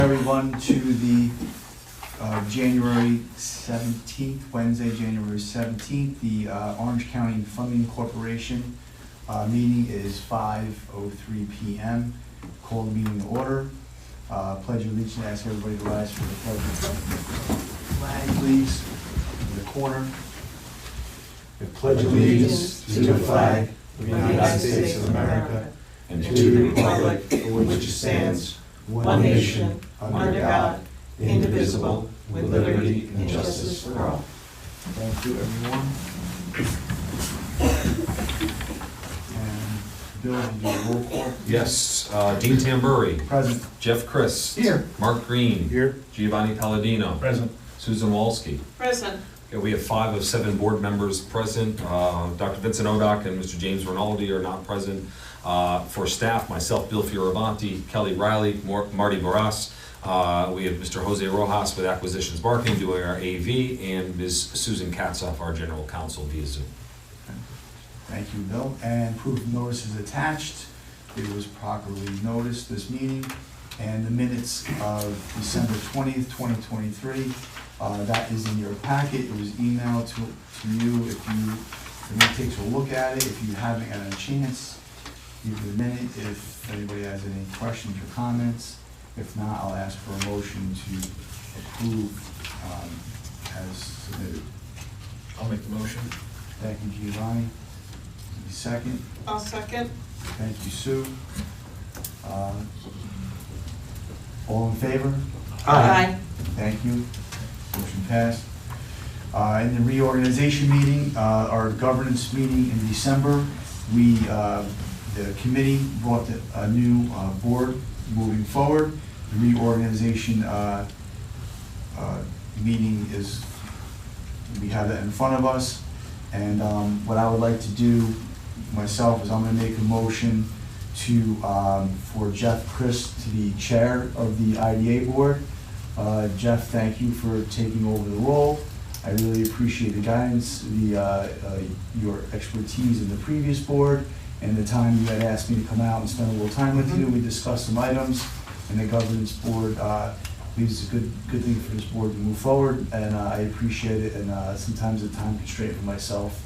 Everyone to the January 17th, Wednesday, January 17th, the Orange County Funding Corporation meeting is 5:03 p.m. Call the meeting to order. Pledge of allegiance. Ask everybody to rise for the pledge of flag, please. In the corner. I pledge allegiance to the flag of the United States of America and to the republic for which it stands, one nation, under God, indivisible, with liberty and justice for all. Thank you, everyone. And Bill, will you do a roll call? Yes, Dean Tamburri. Present. Jeff Christ. Here. Mark Green. Here. Giovanni Palladino. Present. Susan Walski. Present. Okay, we have 5 of 7 board members present. Dr. Vincent Odock and Mr. James Rinaldi are not present. For staff, myself, Bill Fioravanti, Kelly Riley, Marty Barras. We have Mr. Jose Rojas with Acquisitions Marketing doing our AV, and Ms. Susan Katzoff, our General Counsel via Zoom. Thank you, Bill. And proof of notice is attached. It was properly noticed, this meeting, and the minutes of December 20th, 2023. That is in your packet. It was emailed to you. If anyone takes a look at it, if you haven't had a chance, give it a minute. If anybody has any questions or comments, if not, I'll ask for a motion to approve as submitted. I'll make the motion. Thank you, Giovanni. Any second? I'll second. Thank you, Sue. All in favor? Aye. Thank you. Motion passed. In the reorganization meeting, our governance meeting in December, the committee brought a new board moving forward. The reorganization meeting is, we have that in front of us. And what I would like to do myself is I'm going to make a motion to for Jeff Christ to be chair of the IDA board. Jeff, thank you for taking over the role. I really appreciate the guidance, your expertise in the previous board, and the time you had asked me to come out and spend a little time with you. We discussed some items, and the governance board believes it's a good thing for this board to move forward, and I appreciate it. And sometimes the time constraint for myself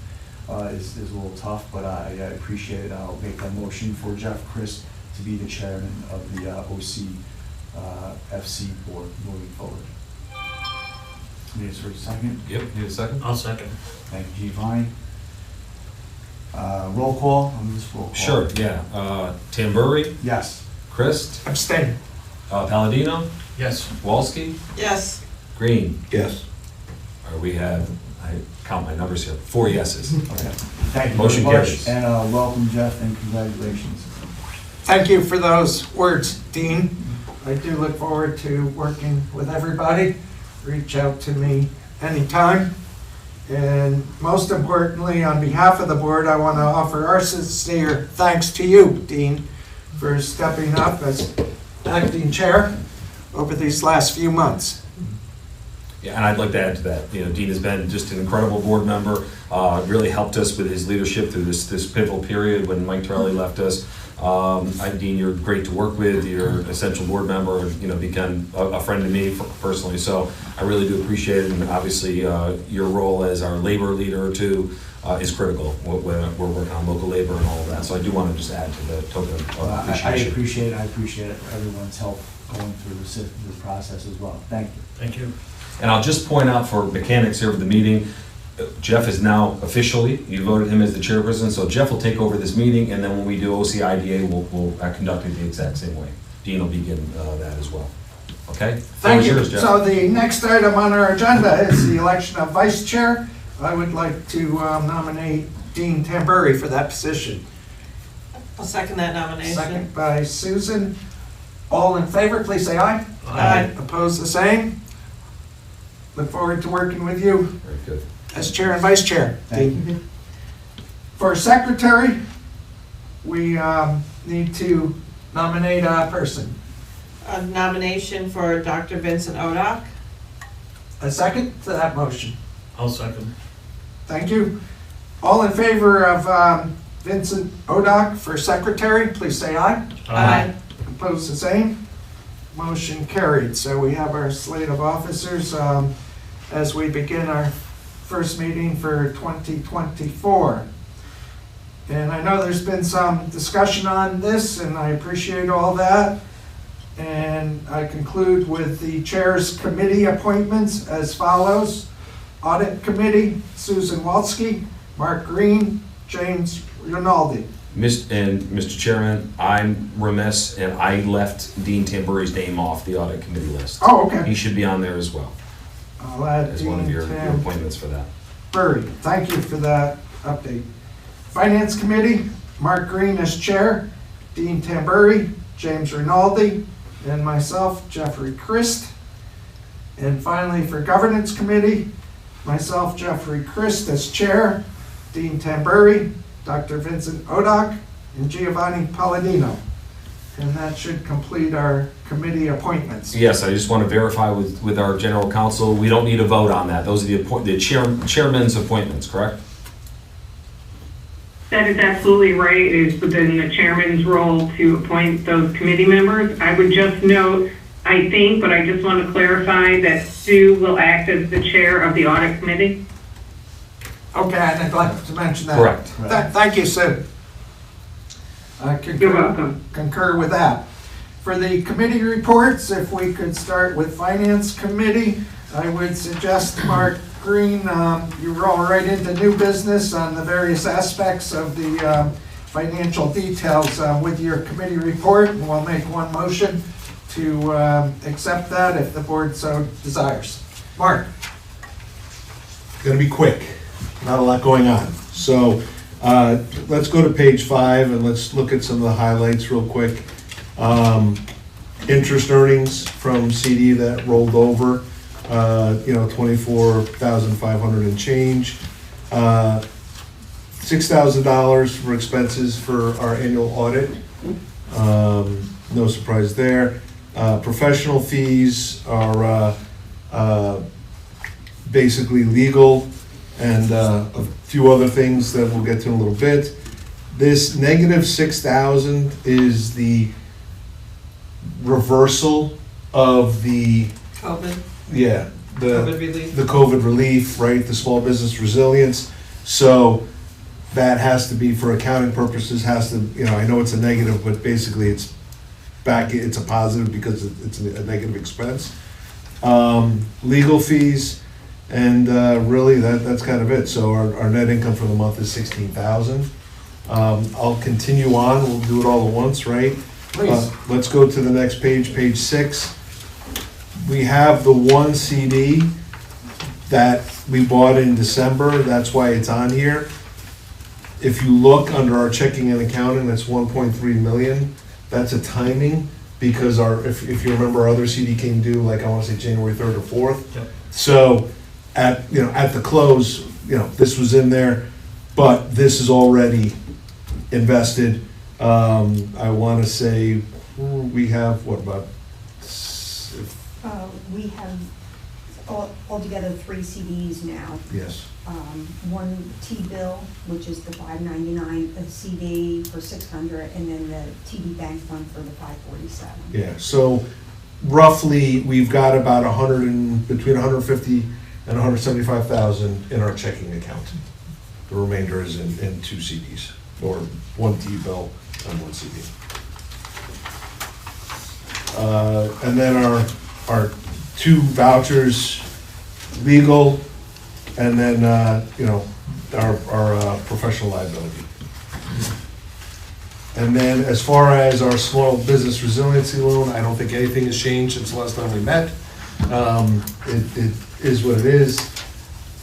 is a little tough, but I appreciate it. I'll make that motion for Jeff Christ to be the chairman of the OCFC board moving forward. Need a second? Yep, need a second? I'll second. Thank you, Giovanni. Roll call on this roll call. Sure, yeah. Tamburri, Yes. Christ, Abstain. Palladino, Yes. Walski, Yes. Green. Yes. We have, I count my numbers here, 4 yeses. Okay. Thank you Motion very much. carries. And welcome, Jeff, and congratulations. Thank you for those words, Dean. I do look forward to working with everybody. Reach out to me anytime. And most importantly, on behalf of the board, I want to offer our sincere thanks to you, Dean, for stepping up as acting chair over these last few months. Yeah, and I'd like to add to that. You know, Dean has been just an incredible board member. Really helped us with his leadership through this pivotal period when Mike Torelli left us. Dean, you're great to work with. You're an essential board member. You know, become a friend to me personally. So I really do appreciate it. And obviously, your role as our labor leader too is critical. We're working on local labor and all of that. So I do want to just add to the token of appreciation. I appreciate it for everyone's help going through this process as well. Thank you. Thank you. And I'll just point out for mechanics here of the meeting, Jeff is now officially, you voted him as the chairperson, so Jeff will take over this meeting, and then when we do OCIDA, we'll conduct it the exact same way. Dean will begin that as well. Okay? Thank you. Yours, Jeff. So the next item on our agenda is the election of vice chair. I would like to nominate Dean Tamburri for that position. I'll second that nomination. Second by Susan. All in favor, please say aye. Aye. Opposed, the same. Look forward to working with you Very good. as chair and vice chair. Thank you. For secretary, we need to nominate a person. A nomination for Dr. Vincent Odock. A second to that motion. I'll second. Thank you. All in favor of Vincent Odock for secretary, please say aye. Aye. Opposed, the same. Motion carried. So we have our slate of officers as we begin our first meeting for 2024. And I know there's been some discussion on this, and I appreciate all that. And I conclude with the chair's committee appointments as follows. Audit Committee, Susan Walsky, Mark Green, James Rinaldi. Mr. Chairman, I'm remiss, and I left Dean Tamburi's name off the audit committee list. Oh, okay. He should be on there as well, I'll add as one of your appointments for that. Tambury. Thank you for that update. Finance Committee, Mark Green as chair, Dean Tamburi, James Rinaldi, and myself, Jeffrey Christ. And finally, for Governance Committee, myself, Jeffrey Christ as chair, Dean Tamburi, Dr. Vincent Odak, and Giovanni Palladino. And that should complete our committee appointments. Yes, I just want to verify with our general counsel, we don't need a vote on that. Those are the chairman's appointments, correct? That is absolutely right. It is within the chairman's role to appoint those committee members. I would just note, I think, but I just want to clarify that Sue will act as the chair of the audit committee. Okay, I neglected to mention that. Correct. Thank you, Sue. I You're welcome. concur with that. For the committee reports, if we could start with Finance Committee, I would suggest Mark Green, you roll right into new business on the various aspects of the financial details with your committee report, and we'll make one motion to accept that if the board so desires. Mark? Going to be quick, not a lot going on. So let's go to page 5 and let's look at some of the highlights real quick. Interest earnings from CD that rolled over, 24,500 and change. $6,000 for expenses for our annual audit. No surprise there. Professional fees are basically legal and a few other things that we'll get to in a little bit. This negative 6,000 is the reversal of the COVID relief. the COVID relief, right? The small business resilience. So that has to be, for accounting purposes, has to, I know it's a negative, but basically it's a positive because it's a negative expense. Legal fees, and really that's kind of it. So our net income for the month is 16,000. I'll continue on. We'll do it all at once, right? Please. Let's go to the next page, page 6. We have the one CD that we bought in December. That's why it's on here. If you look under our checking and accounting, that's 1.3 million. That's a timing because if you remember, our other CD came due, like I want to say January 3rd or 4th. Yep. So at the close, this was in there, but this is already invested. I want to say we have we have altogether 3 CDs now. yes. One T-bill, which is the $5.99, a CD for $600, and then the TD Bank fund for the $547. Yeah, so roughly, we've got about between 150 and 175,000 in our checking account. The remainder is in 2 CDs, or 1 T-bill and 1 CD. And then our 2 vouchers, legal, and then our professional liability. And then as far as our small business resiliency loan, I don't think anything has changed since the last time we met. It is what it is,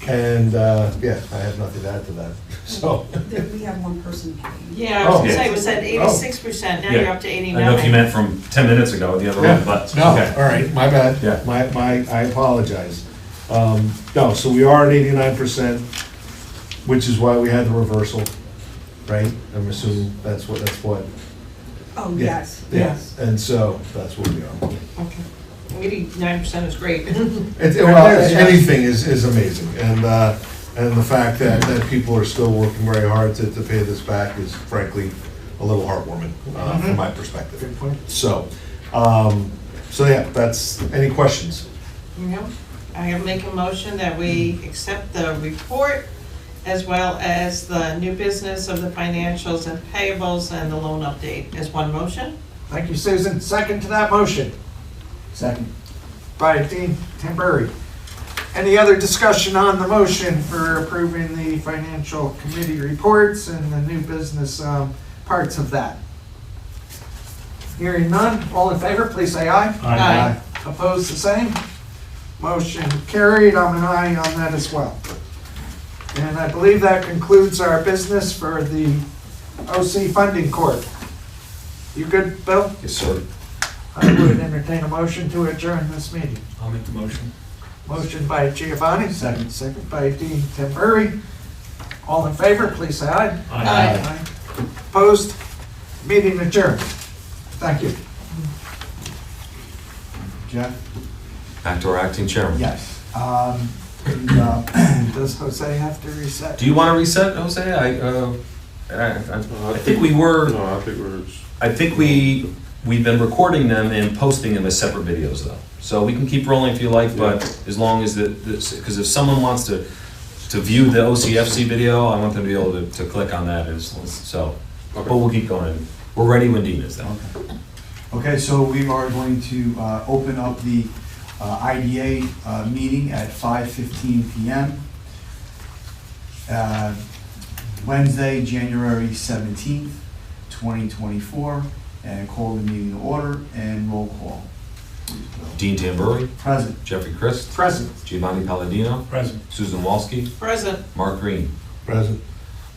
and I have nothing to add to that. So We have one person paying. Yeah, I was gonna Oh. say, it was at 86%, now Yeah. you're up to I 89. don't know if you meant from 10 minutes ago, the other one, but, No, okay. all right, my bad. Yeah. I apologize. No, so we are at 89%, which is why we had the reversal, right? I'm assuming that's what. Oh, Yeah, yes, yeah. yes. And so that's what we are. Okay. 89% is great. Anything is amazing, and the fact that people are still working very hard to pay this back is frankly a little heartwarming from my perspective. Good point. So, So yeah, that's, any questions? No. I make a motion that we accept the report as well as the new business of the financials and payables and the loan update as one motion. Thank you, Susan. Second to that motion Second. by Dean Tamburri. Any other discussion on the motion for approving the financial committee reports and the new business parts of that? Hearing none, all in favor, please say aye. Aye. Opposed, the same? Motion carried. I'm an aye on that as well. And I believe that concludes our business for the OC Funding Court. You good, Bill? Yes, sir. I would entertain a motion to adjourn this meeting. I'll make the motion. Motion by Giovanni. Second. Second by Dean Tamburri. All in favor, please say aye. Aye. Opposed? Meeting adjourned. Thank you. Jeff? Back to our acting chairman. Yes. Does Jose have to reset? Do you want to reset, Jose? I think we were. No, I think we're. I think we've been recording them and posting them as separate videos though. So we can keep rolling if you like, but as long as because if someone wants to view the OCFC video, I want them to be able to click on that so. Okay. But we'll keep going. We're ready when Dean is though. Okay, so we are going to open up the IDA meeting at 5:15 p.m. Wednesday, January 17th, 2024, and call the meeting to order and roll call. Dean Tamburri, Present. Jeffrey Christ, Present. Giovanni Palladino, Present. Susan Walski, Present. Mark Green. Present.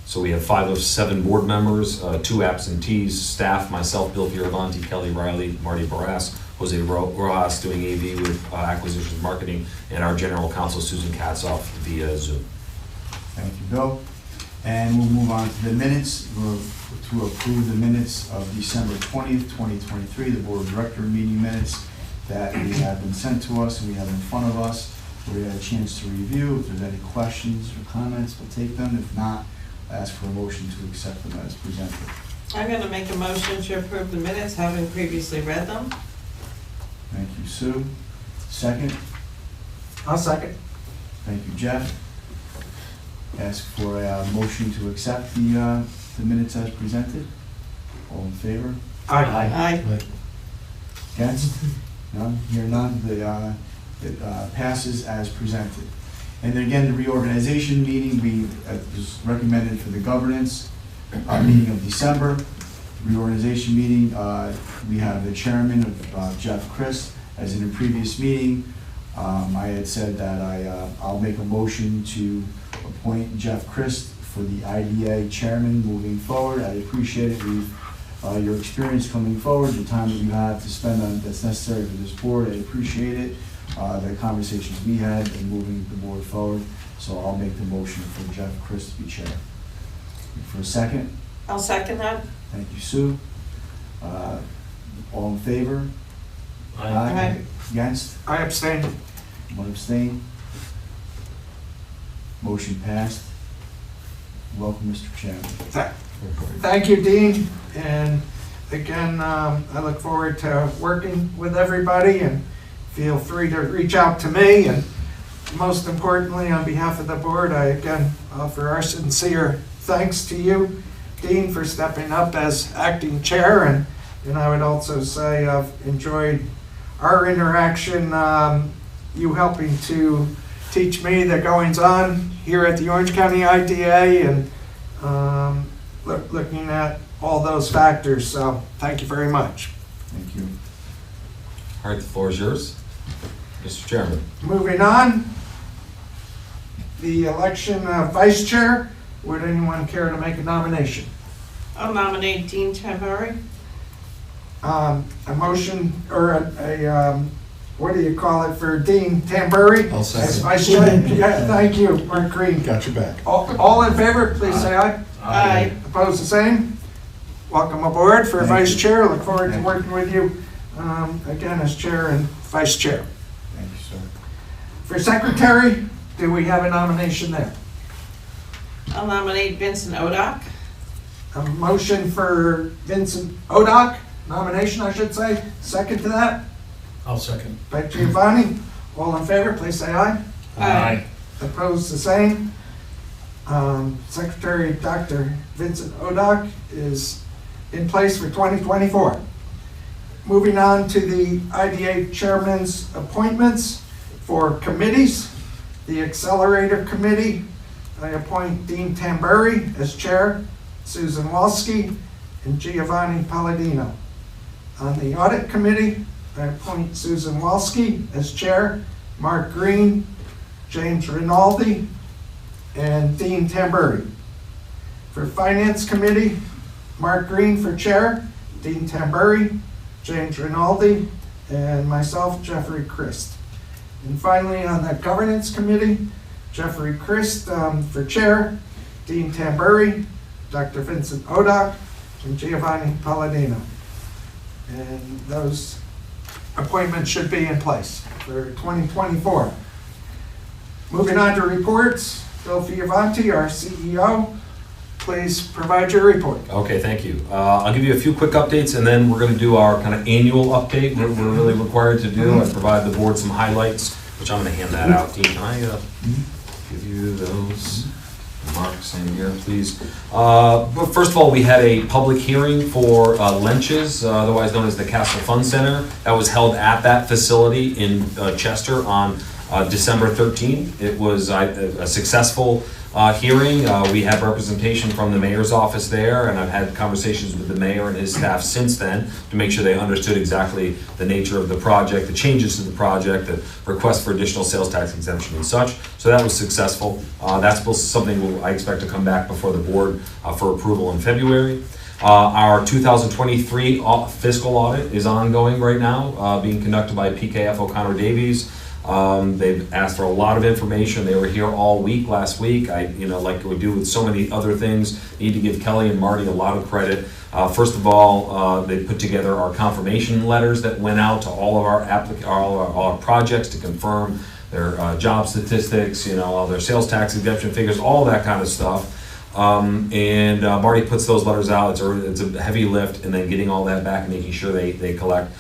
So we have 5 of 7 board members, 2 absentees, staff, myself, Bill Fioravanti, Kelly Riley, Marty Barras, Jose Rojas doing AV with acquisitions marketing, and our general counsel, Susan Katzoff, via Zoom. Thank you, Bill. And we'll move on to the minutes. To approve the minutes of December 20th, 2023, the Board of Director meeting minutes that we have been sent to us and we have in front of us. We had a chance to review. If there's any questions or comments, we'll take them. If not, ask for a motion to accept them as presented. I'm going to make a motion to approve the minutes, having previously read them. Thank you, Sue. Second. I'll second. Thank you, Jeff. Ask for a motion to accept the minutes as presented. All in favor? Aye. Against? None? Hear none? It passes as presented. And then again, the reorganization meeting, was recommended for the governance meeting of December. Reorganization meeting, we have the chairman of Jeff Christ, as in a previous meeting. I had said that I'll make a motion to appoint Jeff Christ for the IDA chairman moving forward. I appreciate it. Your experience coming forward, the time that you have to spend on that's necessary for this board, I appreciate it. The conversations we had in moving the board forward. So I'll make the motion for Jeff Christ to be chair. For a second? I'll second that. Thank you, Sue. All in favor? Aye. Against? I abstain. One abstain. Motion passed. Welcome, Mr. Chairman. Thank you, Dean. And again, I look forward to working with everybody, and feel free to reach out to me. And most importantly, on behalf of the board, I again offer our sincere thanks to you, Dean, for stepping up as acting chair. And I would also say I've enjoyed our interaction, you helping to teach me the goings on here at the Orange County IDA, and looking at all those factors. So thank you very much. Thank you. All right, the floor is yours, Mr. Chairman. Moving on, the election of vice chair. Would anyone care to make a nomination? I'll nominate Dean Tamburri. A motion, or what do you call it, for Dean Tamburri I'll second. as vice chair? Yeah, thank you, Mark Green. Got your back. All in favor, please say aye. Aye. Opposed, the same? Welcome aboard for Thank vice you. chair. Look forward to Thank you. working with you again as chair and vice chair. Thank you, sir. For secretary, do we have a nomination there? I'll nominate Vincent Odock. A motion for Vincent Odock, nomination, I should say. Second to that? I'll second. by Giovanni. All in favor, please say aye. Aye. Opposed, the same. Secretary Dr. Vincent Odock is in place for 2024. Moving on to the IDA Chairman's appointments for committees. The Accelerator Committee, I appoint Dean Tamburi as chair, Susan Walski, and Giovanni Palladino. On the Audit Committee, I appoint Susan Walski as chair, Mark Green, James Rinaldi, and Dean Tamburi. For Finance Committee, Mark Green for chair, Dean Tamburi, James Rinaldi, and myself, Jeffrey Christ. And finally, on the Governance Committee, Jeffrey Christ for chair, Dean Tamburi, Dr. Vincent Odock, and Giovanni Palladino. And those appointments should be in place for 2024. Moving on to reports, Bill Fioravanti, our CEO, please provide your report. Okay, thank you. I'll give you a few quick updates, and then we're going to do our kind of annual update, what we're really required to do. I provide the board some highlights, which I'm going to hand that out. Dean, can I give you those? Mark, same here, please. But first of all, we had a public hearing for Lenches, otherwise known as the Castle Fun Center. That was held at that facility in Chester on December 13th. It was a successful hearing. We had representation from the mayor's office there, and I've had conversations with the mayor and his staff since then to make sure they understood exactly the nature of the project, the changes to the project, the request for additional sales tax exemption and such. So that was successful. That's something I expect to come back before the board for approval in February. Our 2023 fiscal audit is ongoing right now, being conducted by PKF O'Connor Davies. They've asked for a lot of information. They were here all week last week. Like we do with so many other things, need to give Kelly and Marty a lot of credit. First of all, they put together our confirmation letters that went out to all of our projects to confirm their job statistics, all their sales tax exemption figures, all that kind of stuff. And Marty puts those letters out. It's a heavy lift, and then getting all that back and making sure they collect.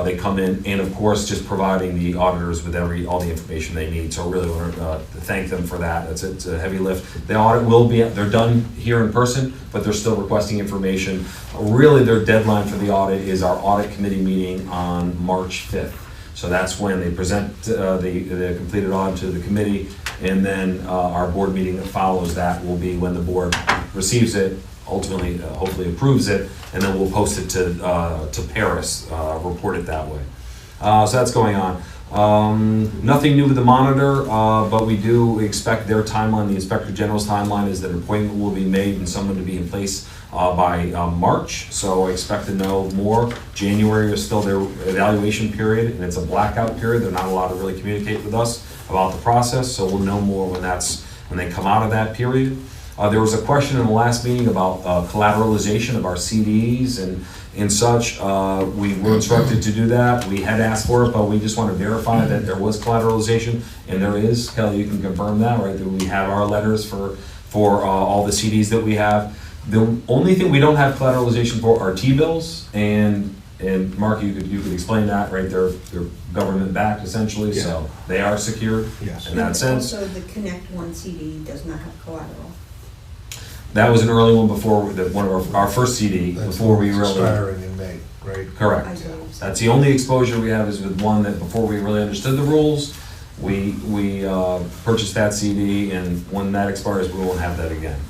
They come in, and of course, just providing the auditors with all the information they need. So I really want to thank them for that. It's a heavy lift. The audit they're done here in person, but they're still requesting information. Really, their deadline for the audit is our audit committee meeting on March 5th. So that's when they present the completed audit to the committee, and then our board meeting that follows that will be when the board receives it, ultimately, hopefully approves it, and then we'll post it to Paris, report it that way. So that's going on. Nothing new with the monitor, but we do expect their timeline, the Inspector General's timeline is that an appointment will be made and someone to be in place by March. So I expect to know more. January is still their evaluation period, and it's a blackout period. They're not allowed to really communicate with us about the process, so we'll know more when they come out of that period. There was a question in the last meeting about collateralization of our CDs and such. We were instructed to do that. We had asked for it, but we just want to verify that there was collateralization, and there is. Kelly, you can confirm that, right? That we have our letters for all the CDs that we have. The only thing we don't have collateralization for are T-bills, and Mark, you could explain that, right? They're government backed essentially, Yeah. So they are secured Yes. in that sense. Also, the Connect One CD does not have collateral. That was an early one before one of our first CD, That's before we really. expiring in May, right? I Correct. believe so. That's the only exposure we have is with one that before we really understood the rules, we purchased that CD, and when that expires, we won't have that again.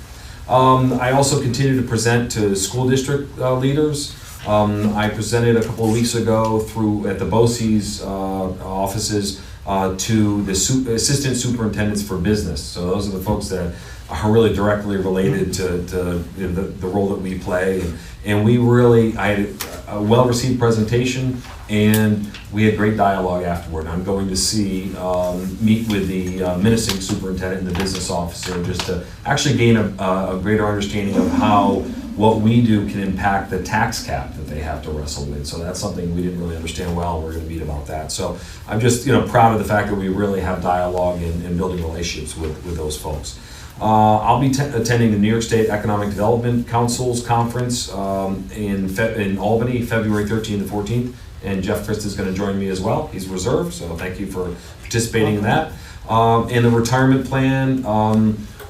I also continue to present to school district leaders. I presented a couple of weeks ago at the BOCES offices to the assistant superintendents for business. So those are the folks that are really directly related to the role that we play. And I had a well-received presentation, and we had great dialogue afterward. I'm going to meet with the Minnesink superintendent and the business officer just to actually gain a greater understanding of how what we do can impact the tax cap that they have to wrestle with. So that's something we didn't really understand well. We're going to meet about that. So I'm just proud of the fact that we really have dialogue and building relationships with those folks. I'll be attending the New York State Economic Development Council's conference in Albany, February 13th and 14th. and Jeff Christ is going to join me as well. He's reserved, so thank you for participating in that. In the retirement plan,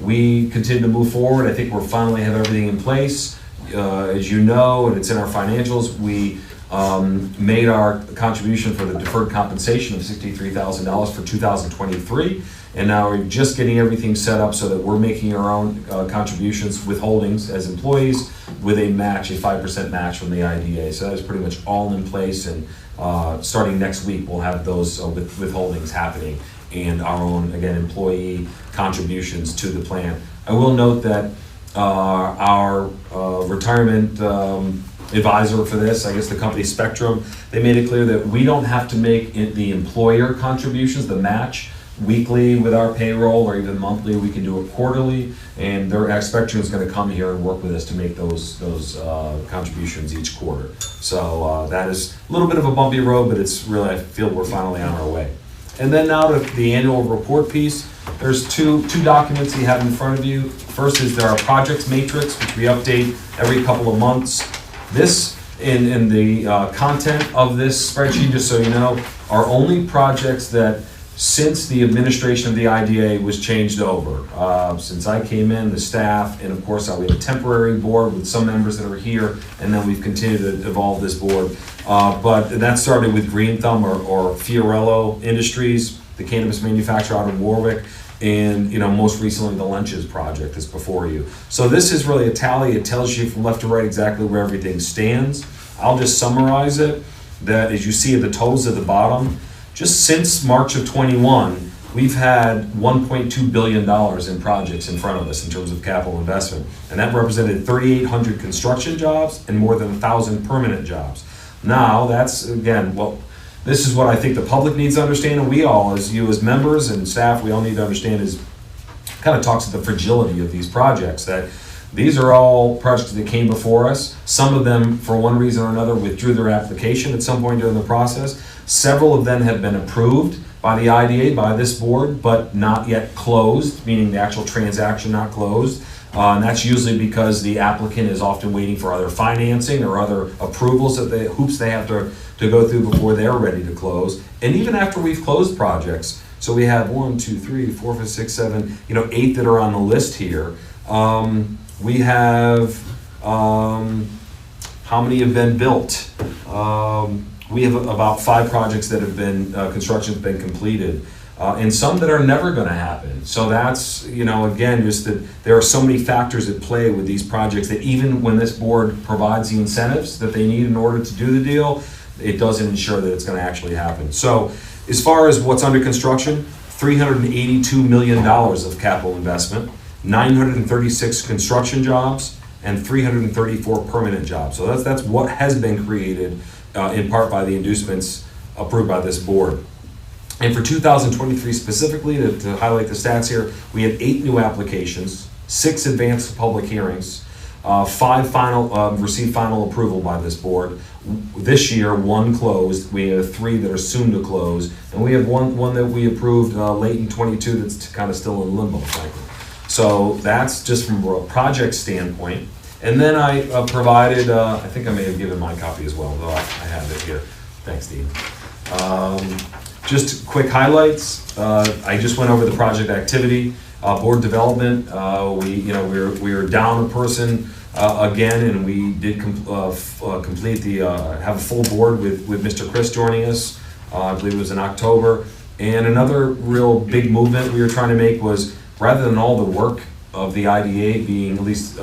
we continue to move forward. I think we're finally have everything in place. As you know, and it's in our financials, we made our contribution for the deferred compensation of $63,000 for 2023. And now we're just getting everything set up so that we're making our own contributions, withholdings as employees, with a match, a 5% match from the IDA. So that is pretty much all in place, and starting next week, we'll have those withholdings happening and our own, again, employee contributions to the plan. I will note that our retirement advisor for this, I guess the company Spectrum, they made it clear that we don't have to make the employer contributions, the match, weekly with our payroll, or even monthly. We can do it quarterly, and their Spectrum is going to come here and work with us to make those contributions each quarter. So that is a little bit of a bumpy road, but it's really, I feel we're finally on our way. And then now to the annual report piece. There's two documents you have in front of you. First is our projects matrix, which we update every couple of months. This, in the content of this spreadsheet, just so you know, are only projects that since the administration of the IDA was changed over. Since I came in, the staff, and of course we have a temporary board with some members that are here, and then we've continued to evolve this board. But that started with Green Thumb or Fiorello Industries, the cannabis manufacturer out of Warwick, and most recently the Lunches project is before you. So this is really a tally. It tells you from left to right exactly where everything stands. I'll just summarize it, that as you see at the totals at the bottom, just since March of 21, we've had $1.2 billion in projects in front of us in terms of capital investment. And that represented 3,800 construction jobs and more than 1,000 permanent jobs. Now, that's, again, this is what I think the public needs to understand, and we all, as members and staff, we all need to understand, is kind of talks to the fragility of these projects, that these are all projects that came before us. Some of them, for one reason or another, withdrew their application at some point during the process. Several of them have been approved by the IDA, by this board, but not yet closed, meaning the actual transaction not closed. And that's usually because the applicant is often waiting for other financing or other approvals, hoops they have to go through before they're ready to close. And even after we've closed projects, so we have 1, 2, 3, 4, 5, 6, 7, 8 that are on the list here. We have, how many have been built? We have about 5 projects that have been, construction's been completed, and some that are never gonna happen. So that's, again, just that there are so many factors at play with these projects that even when this board provides the incentives that they need in order to do the deal, it doesn't ensure that it's gonna actually happen. So as far as what's under construction, $382 million of capital investment, 936 construction jobs, and 334 permanent jobs. So that's what has been created in part by the inducements approved by this board. And for 2023 specifically, to highlight the stats here, we had 8 new applications, 6 advanced public hearings, 5 received final approval by this board. This year, 1 closed. We have 3 that are soon to close, and we have one that we approved late in 22 that's kind of still in limbo, frankly. So that's just from a project standpoint. And then I provided, I think I may have given my copy as well, though I have it here. Thanks, Dean. Just quick highlights. I just went over the project activity, board development. We were down a person again, and we did complete have a full board with Mr. Chris joining us. I believe it was in October. And another real big movement we were trying to make was, rather than all the work of the IDA being, at least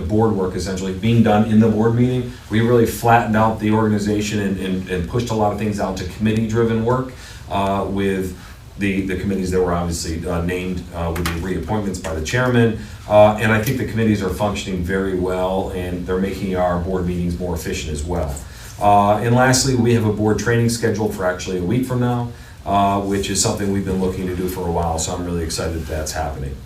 board work essentially, being done in the board meeting, we really flattened out the organization and pushed a lot of things out to committee-driven work with the committees that were obviously named with the reappointments by the chairman. And I think the committees are functioning very well, and they're making our board meetings more efficient as well. And lastly, we have a board training scheduled for actually a week from now, which is something we've been looking to do for a while, so I'm really excited that's happening.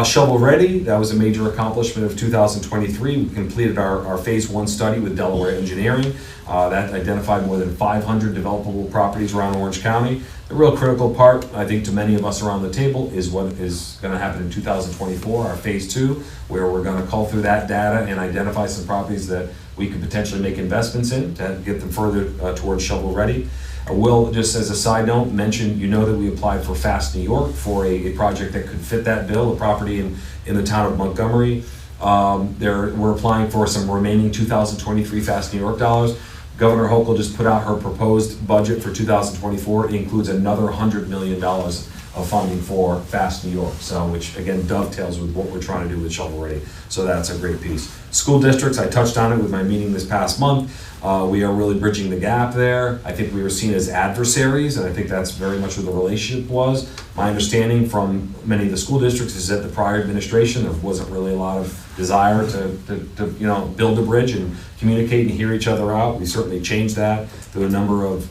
Shovel ready, that was a major accomplishment of 2023. We completed our phase 1 study with Delaware Engineering. That identified more than 500 developable properties around Orange County. The real critical part, I think, to many of us around the table is what is going to happen in 2024, our phase 2, where we're going to cull through that data and identify some properties that we could potentially make investments in to get them further towards shovel-ready. I will, just as a side note, mention, that we applied for Fast New York for a project that could fit that bill, a property in the town of Montgomery. We're applying for some remaining 2023 Fast New York dollars. Governor Hochul just put out her proposed budget for 2024. It includes another $100 million of funding for Fast New York, which again dovetails with what we're trying to do with Shovel Ready. So that's a great piece. School districts, I touched on it with my meeting this past month. We are really bridging the gap there. I think we were seen as adversaries, and I think that's very much what the relationship was. My understanding from many of the school districts is that the prior administration, there wasn't really a lot of desire to build a bridge and communicate and hear each other out. We certainly changed that through a number of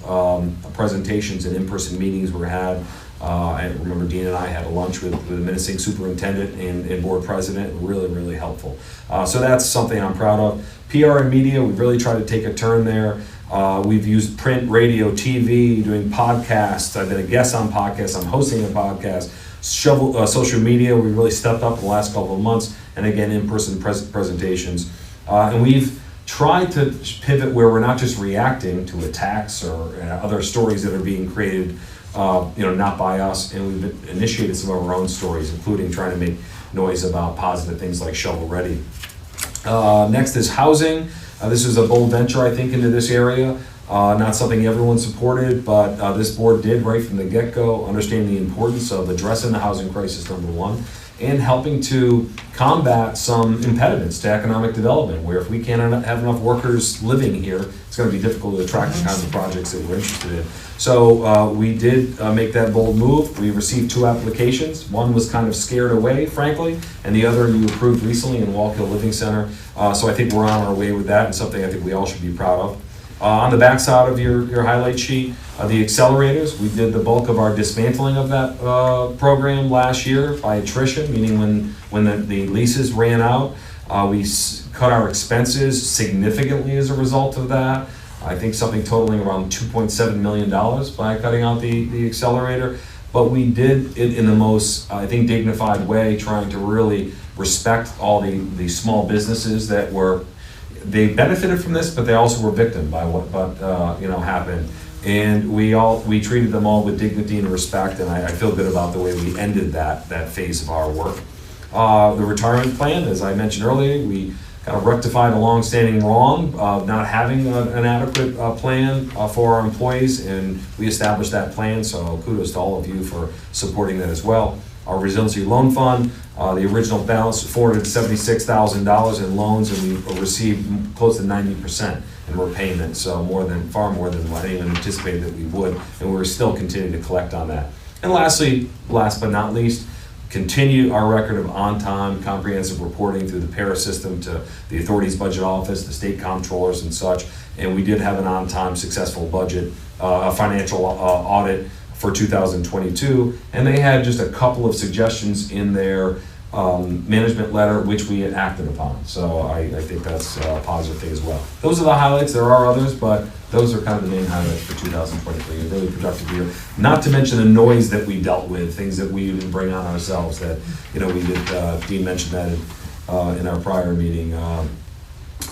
presentations and in-person meetings we had. I remember Dean and I had a lunch with the Menacing superintendent and board president. Really, really helpful. So that's something I'm proud of. PR and media, we've really tried to take a turn there. We've used print, radio, TV, doing podcasts. I've been a guest on podcasts. I'm hosting a podcast. Social media, we really stepped up in the last couple of months. And again, in-person presentations. And we've tried to pivot where we're not just reacting to attacks or other stories that are being created not by us, and we've initiated some of our own stories, including trying to make noise about positive things like shovel ready. Next is housing. This is a bold venture, I think, into this area. Not something everyone supported, but this board did right from the get-go understand the importance of addressing the housing crisis, number one, and helping to combat some impediments to economic development, where if we can't have enough workers living here, it's going to be difficult to attract the kinds of projects that we're interested in. So we did make that bold move. We received 2 applications. One was kind of scared away, frankly, and the other you approved recently in Wallkill Living Center. So I think we're on our way with that, and something I think we all should be proud of. On the back side of your highlight sheet, the accelerators, we did the bulk of our dismantling of that program last year by attrition, meaning when the leases ran out. We cut our expenses significantly as a result of that. I think something totaling around $2.7 million by cutting out the accelerator. But we did it in the most, I think, dignified way, trying to really respect all the small businesses that they benefited from this, but they also were victim by what happened. And we treated them all with dignity and respect, and I feel good about the way we ended that phase of our work. The retirement plan, as I mentioned earlier, we kind of rectified a long-standing wrong of not having an adequate plan for our employees, and we established that plan, so kudos to all of you for supporting that as well. Our resiliency loan fund, the original balance was $476,000 in loans, and we received close to 90% in repayment, so far more than what anyone anticipated that we would, and we're still continuing to collect on that. And lastly, last but not least, continue our record of on-time comprehensive reporting through the PARA system to the authority's budget office, the state comptrollers and such, and we did have an on-time successful budget, a financial audit for 2022, and they had just a couple of suggestions in their management letter, which we had acted upon. So I think that's a positive thing as well. Those are the highlights. There are others, but those are kind of the main highlights for 2023. A really productive year. Not to mention the noise that we dealt with, things that we didn't bring on ourselves. That we did. Dean mentioned that in our prior meeting.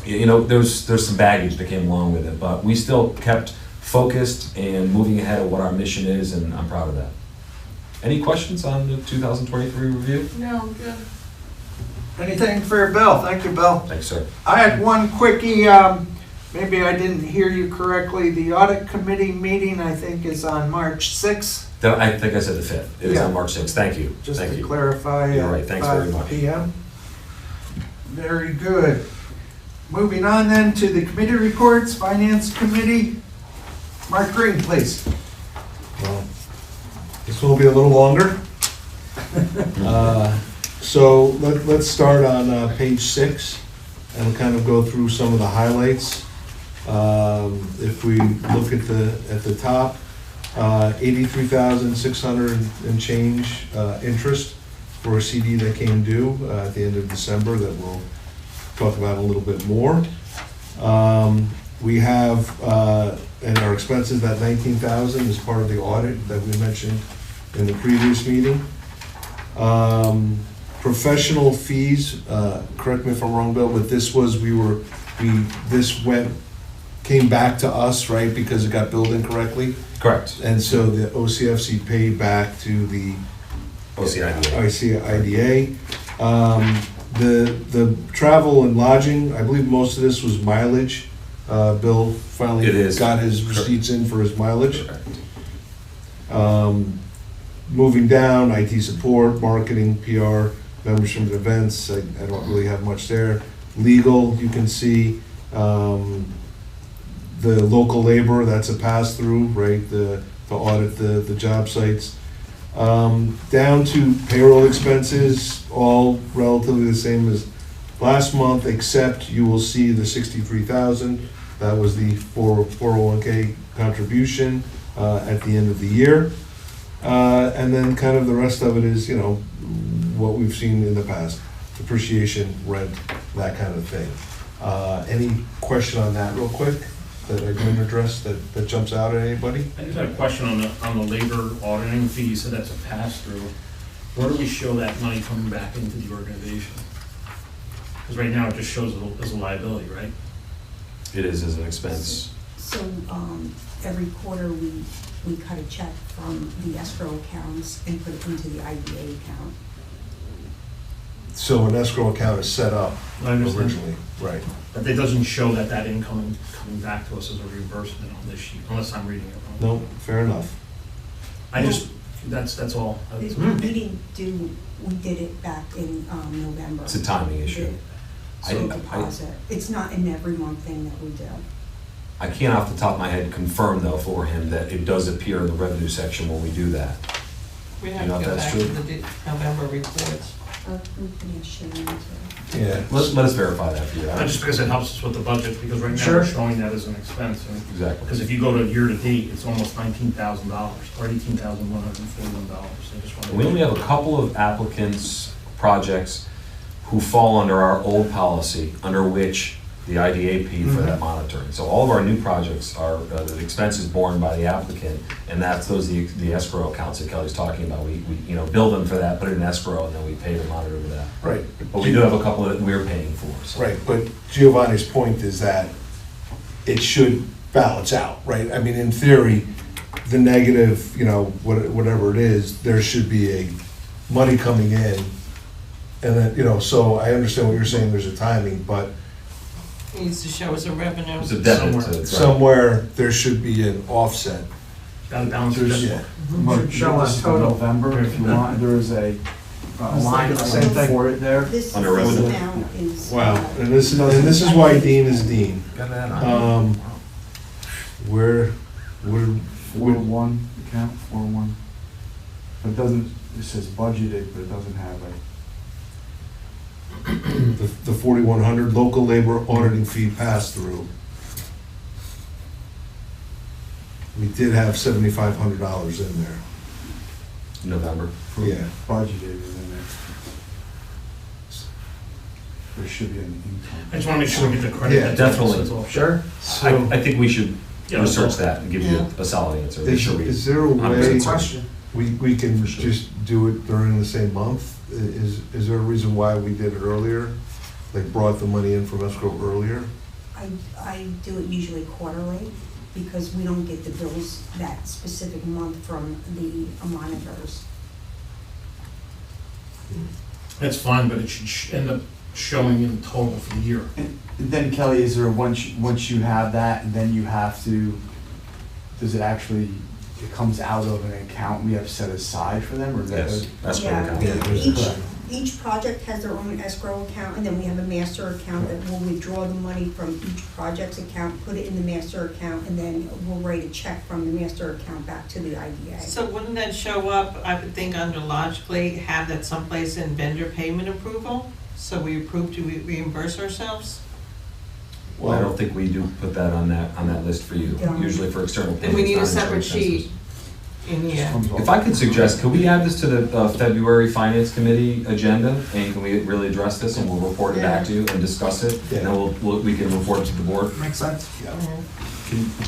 There's some baggage that came along with it, but we still kept focused and moving ahead of what our mission is, and I'm proud of that. Any questions on the 2023 review? No, good. Anything for Bill? Thank you, Bill. Thanks, sir. I had one quickie, maybe I didn't hear you correctly. The audit committee meeting, I think, is on March 6th. I think I said the 5th. It is on March 6th. Thank you. Just Thank to you. clarify. You're right. Thanks very 5 much. p.m. Very good. Moving on then to the committee reports, Finance Committee. Mark Green, please. Well, this will be a little longer. So let's start on page 6 and kind of go through some of the highlights. If we look at the top, 83,600 and change interest for a CD that came due at the end of December that we'll talk about a little bit more. We have and our expenses, that 19,000 is part of the audit that we mentioned in the previous meeting. Professional fees, correct me if I'm wrong, Bill, but this was, we were this came back to us, right, because it got billed incorrectly? Correct. And so the OCFC paid back to the OCIDA. The travel and lodging, I believe most of this was mileage. Bill finally It is. got his receipts in for his mileage. Correct. Moving down, IT support, marketing, PR, membership and events, I don't really have much there. Legal, you can see, the local labor, that's a pass-through, right, to audit the job sites. Down to payroll expenses, all relatively the same as last month, except you will see the 63,000. That was the 401k contribution at the end of the year. And then kind of the rest of it is, you know, what we've seen in the past, depreciation, rent, that kind of thing. Any question on that real quick that I didn't address that jumps out at anybody? I just had a question on the labor auditing fee. You said that's a pass-through. Where do we show that money coming back into the organization? Because right now it just shows it as a liability, right? It is as an expense. So, every quarter we cut a check from the escrow accounts and put it into the IDA account. So an escrow account is set up I understand. originally, right? But it doesn't show that income coming back to us as a reimbursement on this sheet, unless I'm reading it wrong. No, fair enough. That's all. We did it back in November. It's a timing issue. So deposit. It's not an every month thing that we do. I can't off the top of my head confirm though for him that it does appear in the revenue section when we do that. We You have know to if go that's back true? to the November reports. We can issue them to. Yeah. Let us verify that for you. Just because it helps us with the budget, because right now Sure. we're showing that as an expense. Exactly. Because if you go to year-to-date, it's almost $19,000, or $18,141. I just wanted to- We only have a couple of applicants, projects, who fall under our old policy, under which the IDA paid for that monitoring. So all of our new projects are, the expenses borne by the applicant, and that's the escrow accounts that Kelly's talking about. We bill them for that, put it in escrow, and then we pay the monitor for that. Right. But we do have a couple that we're paying for, so. Right, but Giovanni's point is that it should balance out, right? I mean, in theory, the negative, whatever it is, there should be a money coming in. And then, so I understand what you're saying, there's a timing, but It needs to show as a revenue. It's a debit. Somewhere. So it's right. somewhere there should be an offset. Gotta balance it. Yeah. Should show on This is total. November, if you want, there is a line Same thing. for it there. This Under revenue. amount is. Wow, and this is why Dean is Dean. Got that on. Where, 401 account, 401. But it doesn't, it says budgeted, but it doesn't have a. the 4,100 local labor auditing fee pass-through. We did have $7,500 in there. November. Yeah. Budgeted is in there. There should be an income. I just want to make sure we get the credit. Yeah, definitely. That's all. Sure. I think we should Yeah, research that's all. that and give you Yeah. a solid answer. Make sure we- Is there a 100% way certain. Question. we can For sure. just do it during the same month? Is there a reason why we did it earlier? Like brought the money in from escrow earlier? I do it usually quarterly because we don't get the bills that specific month from the monitors. That's fine, but it should end up showing in total for the year. And then Kelly, is there, once you have that, and then you have to, does it actually, it comes out of an account we have set aside for them, or is that? Yes, that's Yeah, correct. Yeah, there's each, a- each project has their own escrow account, and then we have a master account that will withdraw the money from each project's account, put it in the master account, and then we'll write a check from the master account back to the IDA. So wouldn't that show up, I would think under logically, have that someplace in vendor payment approval? So we approve to reimburse ourselves? Well, I don't think we do put that on that list for you, Don't. usually for external And payments. we need a not separate insurance expenses. sheet in here. If I could suggest, could we add this to the February Finance Committee agenda? And can we really address this and we'll report it back to you and discuss it? Yeah. And then we can report it to the board? Makes sense. Yeah.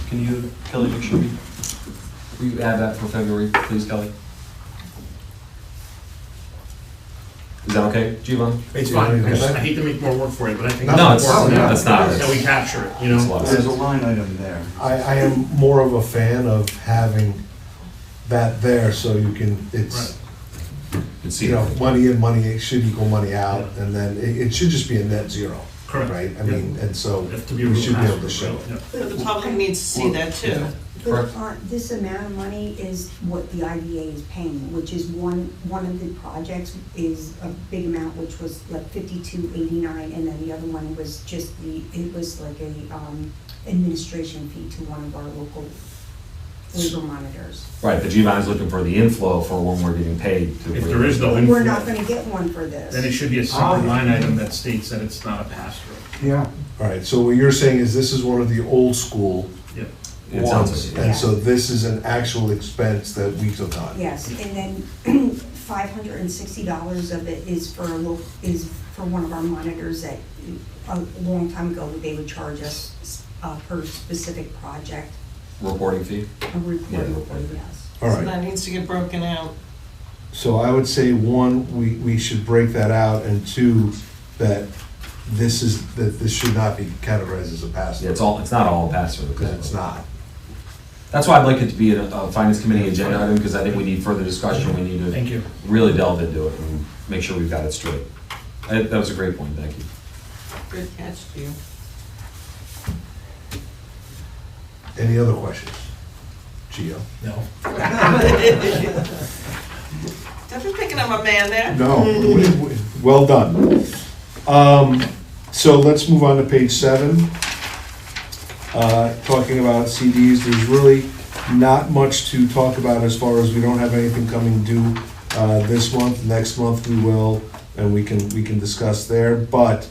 Can you, Kelly, make sure will you add that for February, please, Kelly? Is that okay, Giovanni? It's fine, I hate to make more work for you, but I think No, it's it's, important that's not, that we capture it, you it's a know? lot of There's a sense. line item there. I am more of a fan of having that there so you can, it's, Can see you know, it. money in, money should equal money out, and then it should just be a net zero. Correct. Right? I mean, and so Have to be a we real should be able to pass-through, show right? it. Yeah. But the public needs to see that too. Correct. But this amount of money is what the IDA is paying, which is one of the projects is a big amount, which was like 5289, and then the other one was just it was like a administration fee to one of our local labor monitors. Right, but Giovanni's looking for the inflow for when we're getting paid. If there is no We're not inflow, gonna get one for this. then it should be a separate line item that states that it's not a pass-through. Yeah, All right, so what you're saying is this is one of the old school Yep. It sounds ones, like it. and so this is an actual expense that we took on. Yes, and then $560 of it is for one of our monitors that a long time ago, they would charge us per specific project, Reporting fee? a report, Yeah. yes. All So right, that needs to get broken out. so I would say, one, we should break that out, and two, that this should not be categorized as a Yeah, pass-through. it's not all pass-through. Because it's not. That's why I'd like it to be a finance committee agenda item, because I think we need further discussion, we need Thank to you. really delve into it and make sure we've got it straight. That was a great point, thank you. Good catch, Gio. Any other questions? Gio? No. Definitely picking up a man there. No, well done. So let's move on to page 7. Talking about CDs, there's really not much to talk about as far as we don't have anything coming due this month. Next month we will, and we can discuss there. But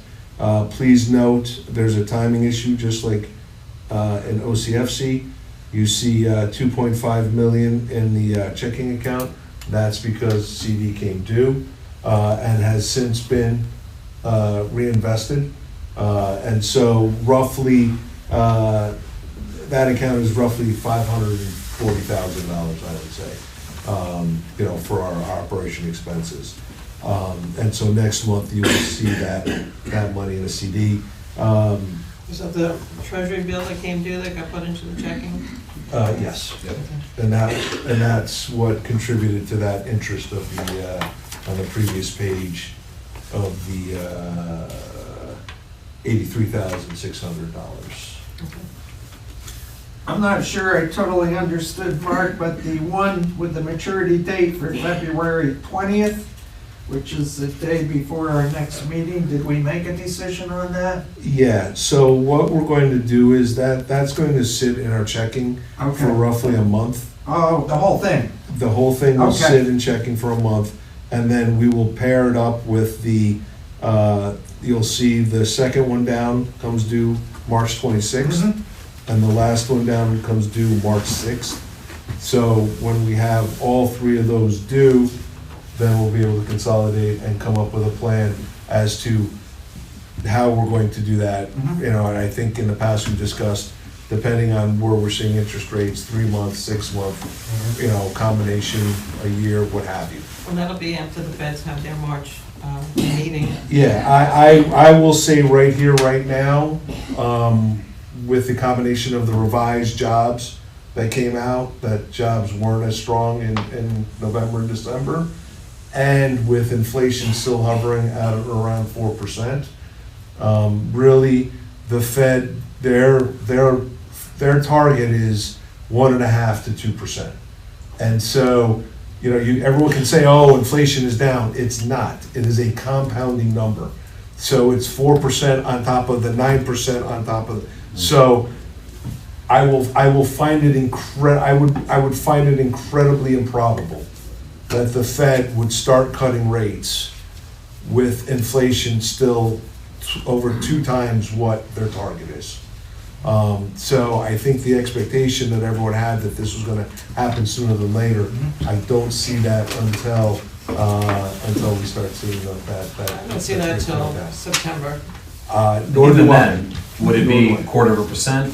please note, there's a timing issue, just like in OCFC. You see 2.5 million in the checking account. That's because CD came due and has since been reinvested. And so roughly, that account is roughly $540,000, I would say, for our operation expenses. And so next month you will see that money in a CD. Is that the treasury bill that came due that got put into the checking? Yes. And that's what contributed to that interest of the, on the previous page of the $83,600. I'm not sure I totally understood, Mark, but the one with the maturity date for February 20th, which is the day before our next meeting, did we make a decision on that? Yeah, so what we're going to do is that's going to sit in our checking for Okay. roughly a month. Oh, the whole thing? The whole thing will Okay. sit in checking for a month, and then we will pair it up with the, you'll see the second one down comes due March 26th, Mhm. and the last one down comes due March 6th. So when we have all three of those due, then we'll be able to consolidate and come up with a plan as to how we're going to do that. Mhm. You know, and I think in the past we discussed, depending on where we're seeing interest rates, 3 months, 6 month, combination, a year, what have you. Well, that'll be after the feds have their March meeting. Yeah, I will say right here, right now, with the combination of the revised jobs that came out, that jobs weren't as strong in November and December, and with inflation still hovering at around 4%, really, the Fed, their target is 1.5% to 2%. And so, everyone can say, oh, inflation is down. It's not. It is a compounding number. So it's 4% on top of the 9% on top of, so I will find it I would find it incredibly improbable that the Fed would start cutting rates with inflation still over 2 times what their target is. So I think the expectation that everyone had that this was gonna happen sooner than later, I don't see that until we start seeing that. I don't see that till September. Nor Even do I. then, would it be 1/4%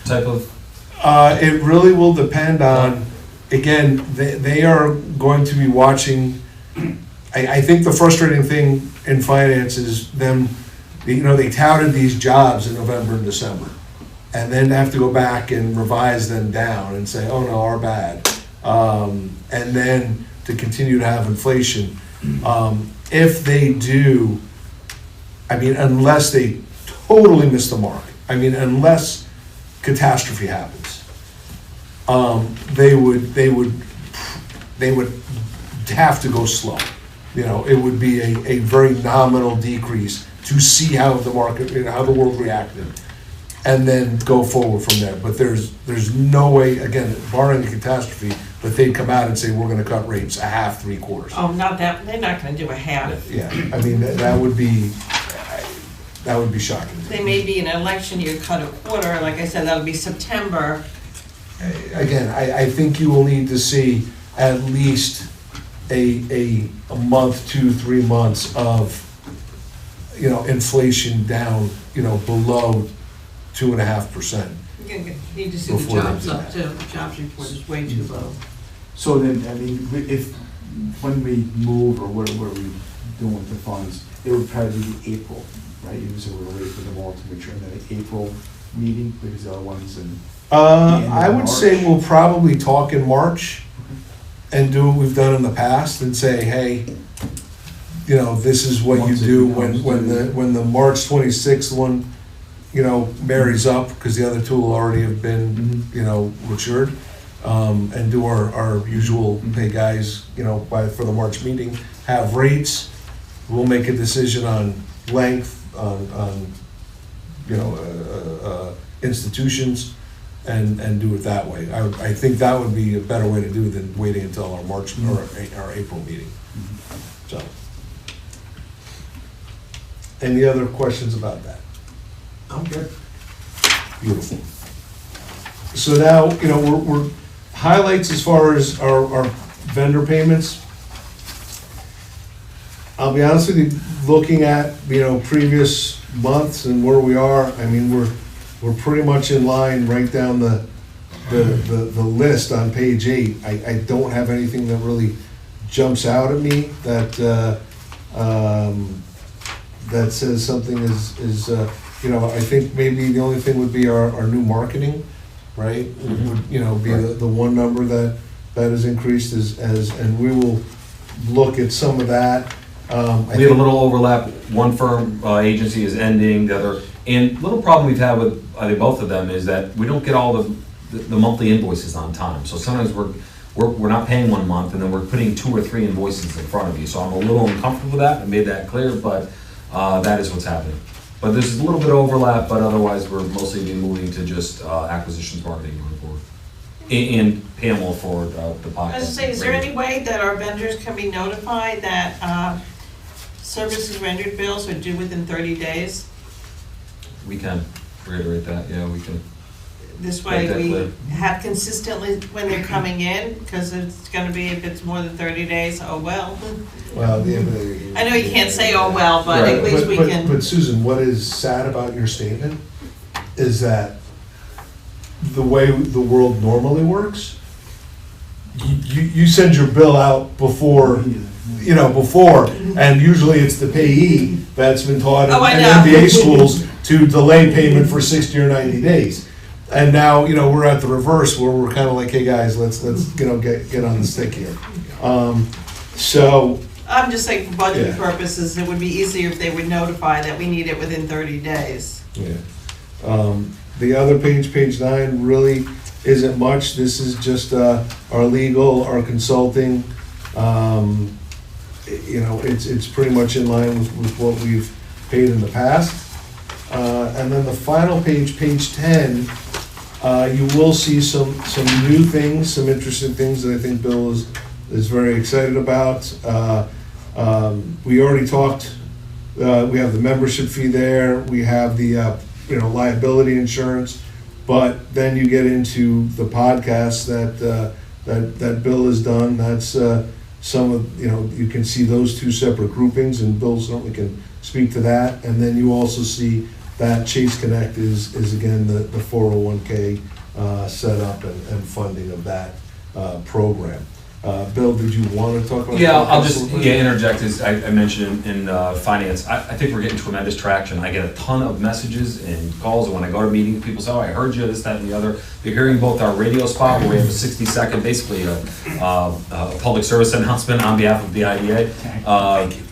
type of? It really will depend on, again, they are going to be watching I think the frustrating thing in finance is them, they touted these jobs in November and December, and then have to go back and revise them down and say, oh no, our bad. And then to continue to have inflation. If they do, unless they totally miss the mark, unless catastrophe happens, they would have to go slow. It would be a very nominal decrease to see how the market, how the world reacted, and then go forward from there. But there's no way, again, barring a catastrophe, that they'd come out and say, we're gonna cut rates a half, 3/4. Oh, not that, they're not gonna do a half. Yeah, that would be shocking. They may be an election year cut a quarter, like I said, that'll be September. Again, I think you will need to see at least a month, 2-3 months of, inflation down, below 2.5%. You're gonna need to see the Before they jobs do up that. too, the jobs report is way too low. So then, if, when we move, or what are we doing with the funds, it would probably be April, right? You said we're gonna wait for them all to mature in that April meeting, because the other ones in. I would say we'll probably talk in March and do what we've done in the past and say, hey, this is what you Once it do becomes when the March 26th one, marries up, because the other two will already have been, matured, and do our usual, hey guys, for the March meeting, have rates. We'll make a decision on length, on institutions, and do it that way. I think that would be a better way to do it than waiting until our March or our April meeting. So, any other questions about that? I'm good. Beautiful. So now, we're highlights as far as our vendor payments. I'll be honest with you, looking at, previous months and where we are, we're pretty much in line right down the list on page 8. I don't have anything that really jumps out at me that that says something is I think maybe the only thing would be our new marketing, right? Would, be the one number that is increased and we will look at some of that. We have a little overlap. One firm agency is ending, the other, and little problem we've had with I think both of them is that we don't get all the monthly invoices on time. So sometimes we're not paying 1 month, and then we're putting 2 or 3 invoices in front of you. So I'm a little uncomfortable with that. I made that clear, but that is what's happening. But there's a little bit of overlap, but otherwise we're mostly moving to just acquisitions marketing going forward, and Pamela for the podcast. I was gonna say, is there any way that our vendors can be notified that services rendered bills are due within 30 days? We can reiterate that, yeah, we can. This Make way that we clear. have consistently when they're coming in, because it's gonna be, if it's more than 30 days, oh well. Well, I know you can't say oh well, but Right. at least we can. But Susan, what is sad about your statement is that the way the world normally works, you send your bill out before, and usually it's the payee that's been taught Oh, I in know. MBA schools to delay payment for 60 or 90 days. And now, we're at the reverse where we're kind of like, hey guys, let's get on the stick here. So, I'm just saying for budget Yeah. purposes, it would be easier if they would notify that we need it within 30 days. yeah. The other page 9, really isn't much. This is just our legal, our consulting. It's pretty much in line with what we've paid in the past. And then the final page 10, you will see some new things, some interesting things that I think Bill is very excited about. We already talked, we have the membership fee there, we have the liability insurance, but then you get into the podcast that Bill has done. That's some of, you can see those 2 separate groupings, and Bill certainly can speak to that. And then you also see that Chase Connect is again the 401k setup and funding of that program. Bill, did you want to talk about? Yeah, I'll that just a little bit? interject, as I mentioned in finance, I think we're getting tremendous traction. I get a ton of messages and calls, and when I go to meetings, people say, oh, I heard you, this, that, and the other. You're hearing both our radio spot, where we have a 60-second, basically a public service announcement on behalf of the IDA,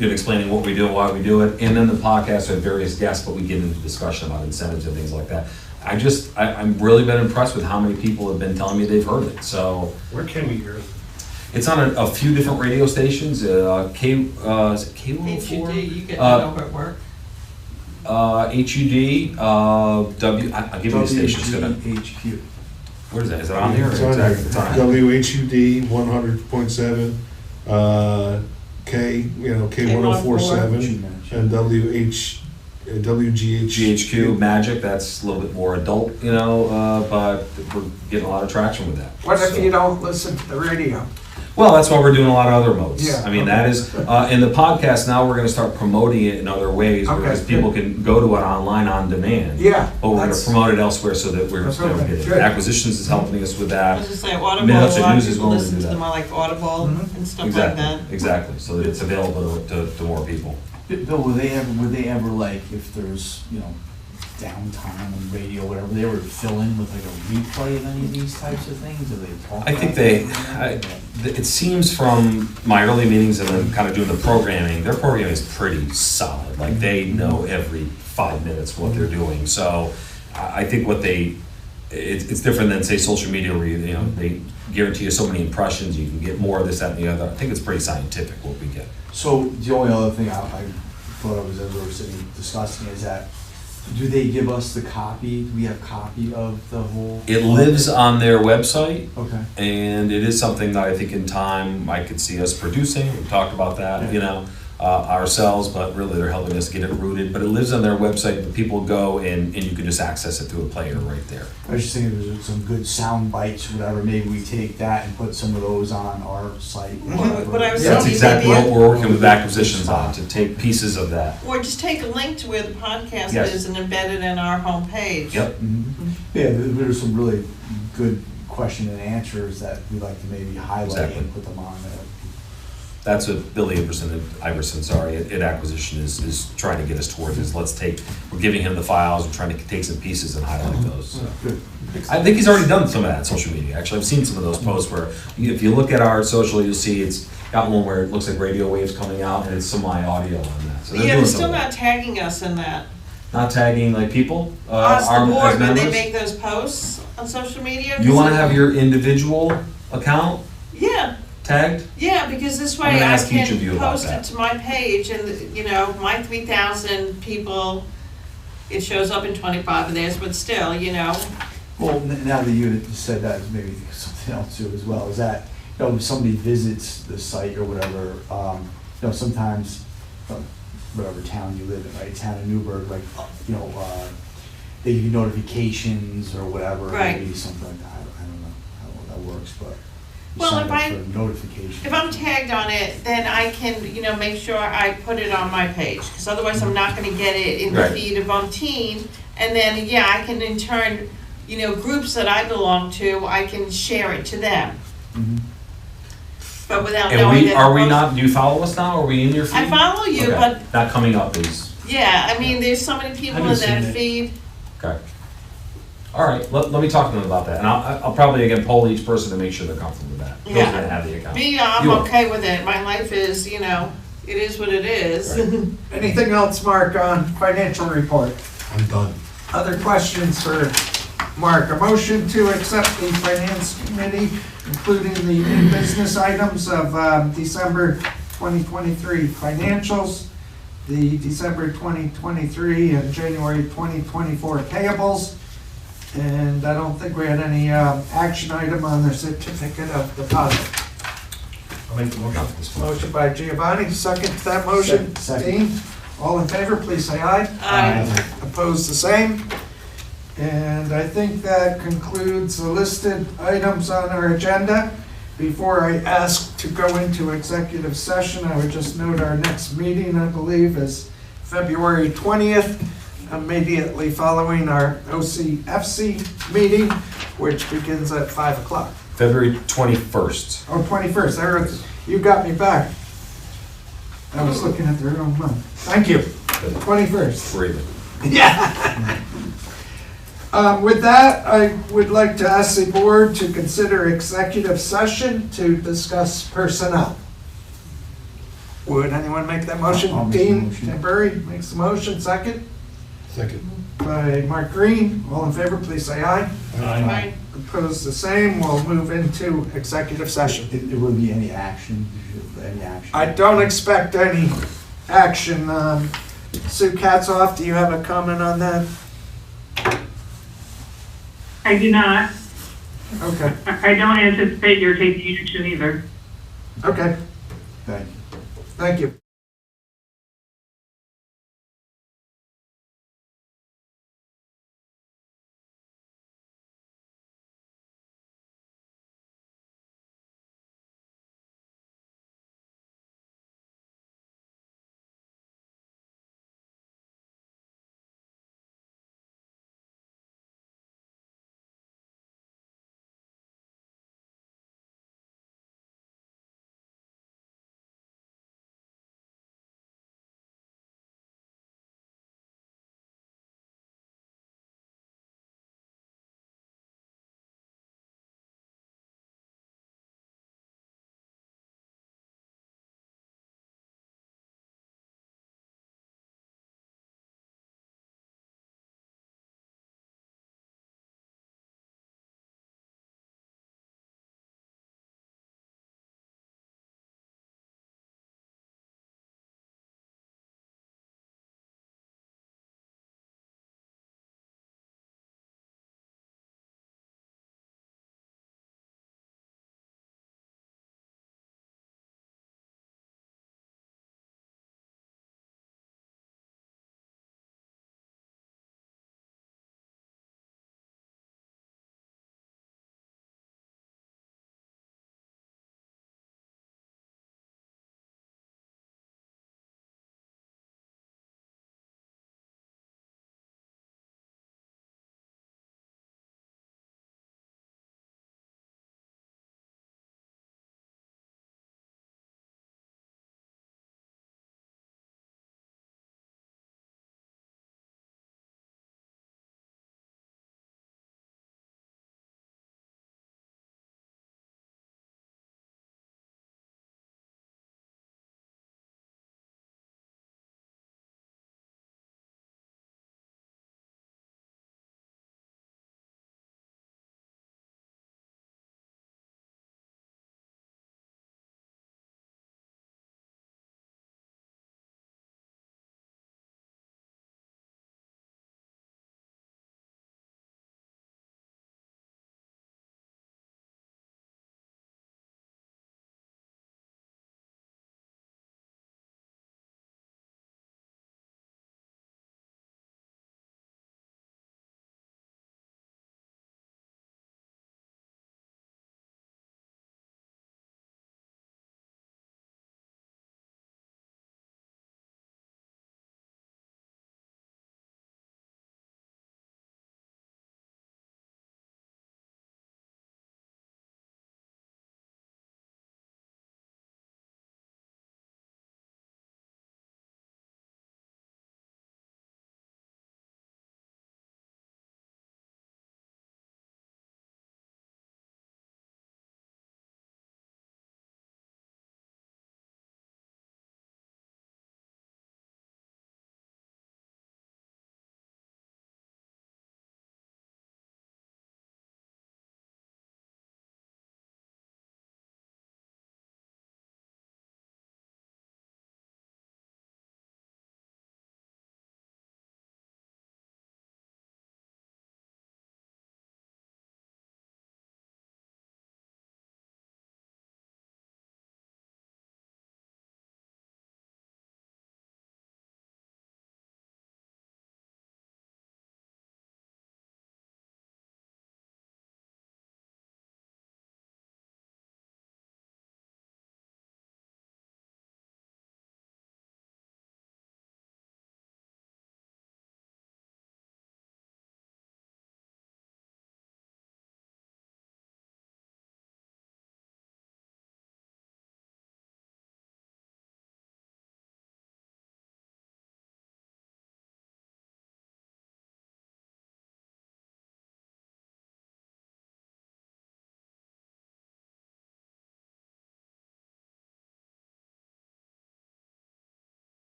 explaining what we do, why we do it, and then the podcast with various guests, but we get into discussion about incentives and things like that. I'm really been impressed with how many people have been telling me they've heard it, so. Where can we hear it? It's on a few different radio stations, is it HUD, K104? you get that over at work. HUD, I'll give you the stations. WGHQ. What is that, is it on there? It's on there. It's on there. WHUD 100.7, K1047, and WGH. GHQ Magic, that's a little bit more adult, but we're getting a lot of traction with that. What if So- you don't listen to the radio? Well, that's why we're doing a lot of other modes. Yeah. I mean, that is, in the podcast now, we're gonna start promoting it in other ways, Okay, because people can go to it online on demand. Yeah. But we're gonna that's- promote it elsewhere so that we're, That's okay, getting good. acquisitions is helping us with I that. was just saying, Audible, a Minutes of lot of News is people willing to listen do to that. them on like Audible Mhm. and stuff like that. Exactly, so that it's available to more people. Bill, would they ever like, if there's, downtime on radio, whatever, they ever fill in with like a replay of any of these types of things? Do they talk I think about that? it seems from my early meetings and then kind of doing the programming, their programming is pretty solid. Like, they know every 5 minutes what they're doing. So I think it's different than, say, social media, where they guarantee you so many impressions, you can get more of this, that, and the other. I think it's pretty scientific what we get. So the only other thing I thought of as we were sitting discussing is that, do they give us the copy? Do we have copy of the whole? It lives on their website, Okay. and it is something that I think in time I could see us producing. We've talked about that, ourselves, but really they're helping us get it rooted. But it lives on their website, but people go and you can just access it through a player right there. I was just thinking there's some good sound bites, or whatever, maybe we take that and put some of those on our site. or whatever. What I was That's thinking, exactly maybe- what we're working with acquisitions on, to take pieces of that. Or just take a link to where the podcast Yes. is and embed it in our homepage. Yep. Mhm. Yeah, there's some really good question and answers that we'd like to maybe highlight Exactly. and put them on there. That's what Billy Iverson, at Acquisition is trying to get us towards, is we're giving him the files, we're trying to take some pieces and highlight those. So. Good. I think he's already done some of that social media. Actually, I've seen some of those posts where, if you look at our social, you'll see it's got one where it looks like radio waves coming out, and it's some my audio on that. So Yeah, they're doing some still of that. not tagging us in that. Not tagging like people, Us, the as board, when they members. make those posts on social media. You want to have your individual account Yeah, tagged? yeah, because this I'm way gonna I ask each of you can about post it that. to my page and, my 3,000 people, it shows up in 25 of theirs, but still, Well, now that you said that, maybe something else too as well, is that, if somebody visits the site or whatever, sometimes, whatever town you live in, right, town of Newburgh, like, they give you notifications or whatever, Right. maybe something like that, I don't know how that works, but you Well, sign if up I- for notifications. If I'm tagged on it, then I can, make sure I put it on my page, because otherwise I'm not gonna get it in the Right. feed of umpteen. And then, I can in turn, groups that I belong to, I can share it to them, Mhm. but without And knowing that. are we the not, do you follow us now? Are we in your feed? I follow you, Okay. but, Not coming up is, there's so many people Haven't in seen that it. feed. okay. All right, let me talk to them about that, and I'll probably, again, poll each person to make sure they're comfortable with that. Who's Yeah. gonna have the account? Me, I'm You will. okay with it. My life is, it is what it is. Right. Anything else, Mark, on financial report? I'm done. Other questions for Mark? A motion to accept the finance committee, including the new business items of December 2023 financials, the December 2023 and January 2024 payables, and I don't think we had any action item on the certificate of deposit. I'll make the motion. Motion by Giovanni, second to that motion. Second. Dean, all in favor, please say aye. Aye. Opposed, the same. And I think that concludes the listed items on our agenda. Before I ask to go into executive session, I would just note our next meeting, I believe, is February 20th, immediately following our OCFC meeting, which begins at 5 o'clock. February 21st. Oh, 21st, you got me back. I was looking at the wrong month. Thank you, 21st. We're even. With that, I would like to ask the board to consider executive session to discuss personnel. Would anyone make that motion? I'll make the Dean motion. Tenbury makes the motion, second Second. by Mark Green. All in favor, please say aye. Fine. Opposed, the same. We'll move into executive session. It would be any action, any action. I don't expect any action. Sue Katzoff, do you have a comment on that? I do not. Okay, I don't anticipate you're taking action either. okay, Thank you. thank you.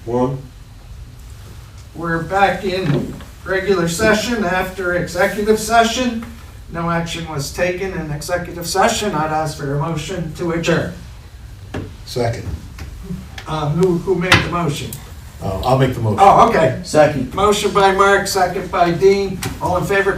One, We're back in regular session after executive session. No action was taken in executive session. I'd ask for a motion to adjourn. second. Who made the motion? I'll make the motion. Oh, okay. Second. Motion by Mark, second by Dean. All in favor,